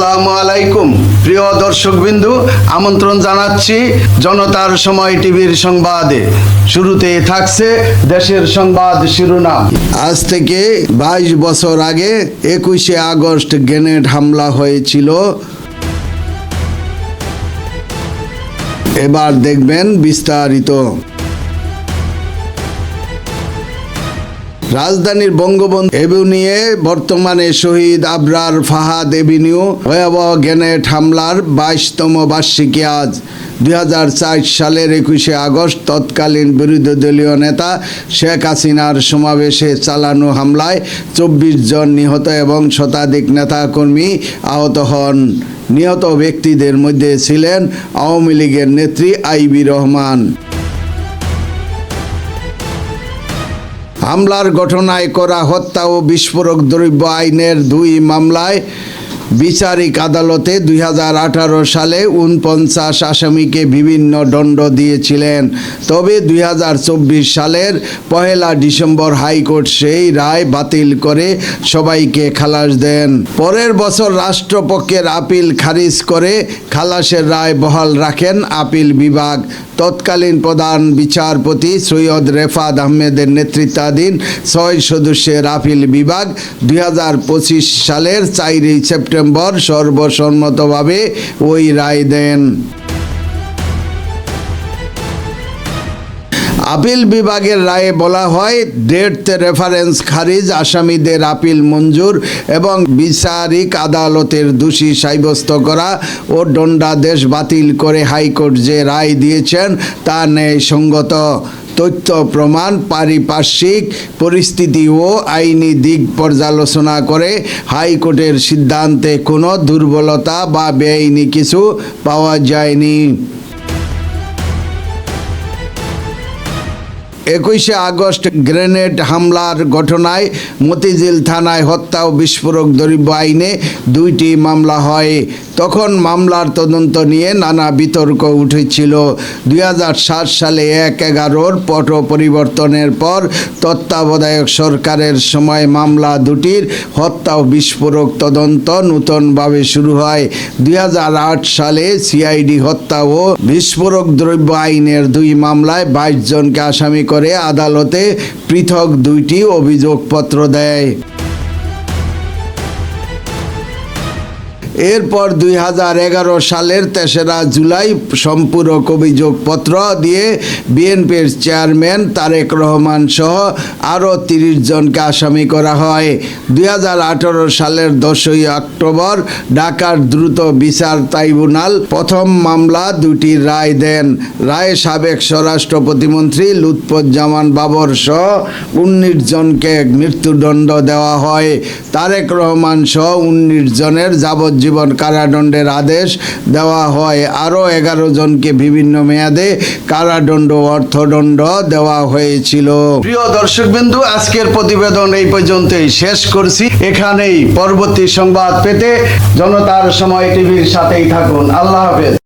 আসসালামু আলাইকুম প্রিয় দর্শকবিন্দু, আমন্ত্রণ জানাচ্ছি জনতার সময় টিভির সংবাদে। শুরুতে থাকছে দেশের সংবাদ শিরোনাম। আজ থেকে 22 বছর আগে 21শে আগস্ট গ্রেনেড হামলা হয়েছিল। এবার দেখবেন বিস্তারিত। রাজধানীর বঙ্গবন্ধু এভিনিউ বর্তমানে শহীদ আবরার ফাহাদ এভিনিউ ভয়াবহ গ্রেনেড হামলার 22তম বার্ষিকী আজ। 2004 সালের 21শে আগস্ট তৎকালীন বিরোধী দলীয় নেতা শেখ হাসিনার সমাবেশে চালানো হামলায় 24 জন নিহত এবং শতাধিক নেতাকর্মী আহত হন। নিহত ব্যক্তিদের মধ্যে ছিলেন আওয়ামী লীগের নেত্রী আইবি রহমান। হামলার ঘটনায় করা হত্যা ও বিস্ফোরক দ্রব্য আইনের 2 মামলায় বিচারিক আদালতে 2018 সালে 49 আসামিকে বিভিন্ন দণ্ড দিয়েছিলেন। তবে 2024 সালের 1 ডিসেম্বর হাইকোর্ট সেই রায় বাতিল করে সবাইকে খালাস দেন। পরের বছর রাষ্ট্রপক্ষের আপিল খারিজ করে খালাসের রায় বহাল রাখেন আপিল বিভাগ। তৎকালীন প্রধান বিচারপতি সৈয়দ রেফাত আহমেদের নেতৃত্বাধীন 6 সদস্যের আপিল বিভাগ 2025 সালের 4 সেপ্টেম্বর সর্বসম্মতভাবে ওই রায় দেন। আপিল বিভাগের রায়ে বলা হয়, ডেথ রেফারেন্স খারিজ, আসামিদের আপিল মঞ্জুর এবং বিচারিক আদালতের দোষী সাব্যস্ত করা ও দণ্ডাদেশ বাতিল করে হাইকোর্ট যে রায় দিয়েছেন তা ন্যায়সঙ্গত। তথ্য প্রমাণ, পারিপার্শ্বিক পরিস্থিতি ও আইনি দিক পর্যালোচনা করে হাইকোর্টের সিদ্ধান্তে কোনো দুর্বলতা বা বেআইনি কিছু পাওয়া যায়নি। 21শে আগস্ট গ্রেনেড হামলার ঘটনায় মতিঝিল থানায় হত্যা ও বিস্ফোরক দ্রব্য আইনে 2টি মামলা হয়। তখন মামলার তদন্ত নিয়ে নানা বিতর্ক উঠেছিল। 2007 সালে 1/11 পট পরিবর্তনের পর তত্ত্বাবধায়ক সরকারের সময় মামলা দুটির হত্যা ও বিস্ফোরক তদন্ত নূতনভাবে শুরু হয়। 2008 সালে সিআইডি হত্যা ও বিস্ফোরক দ্রব্য আইনের 2 মামলায় 22 জনকে আসামি করে আদালতে পৃথক 2টি অভিযোগপত্র দেয়। এরপর 2011 সালের 3রা জুলাই সম্পূরক অভিযোগপত্র দিয়ে বিএনপির চেয়ারম্যান তারেক রহমান সহ আরও 30 জনকে আসামি করা হয়। 2018 সালের 10ই অক্টোবর ঢাকার দ্রুত বিচার ট্রাইব্যুনাল প্রথম মামলা 2টির রায় দেন। রায়ে সাবেক স্বরাষ্ট্র প্রতিমন্ত্রী লুৎফুজ্জামান বাবর সহ 19 জনকে মৃত্যুদণ্ড দেওয়া হয়। তারেক রহমান সহ 19 জনের যাবজ্জীবন কারাদণ্ডের আদেশ দেওয়া হয়। আরও 11 জনকে বিভিন্ন মেয়াদে কারাদণ্ড অর্থদণ্ড দেওয়া হয়েছিল। প্রিয় দর্শকবিন্দু, আজকের প্রতিবেদন এই পর্যন্তই শেষ করছি। এখানেই পরবর্তী সংবাদ পেতে জনতার সময় টিভির সাথেই থাকুন। আল্লাহ হাফেজ।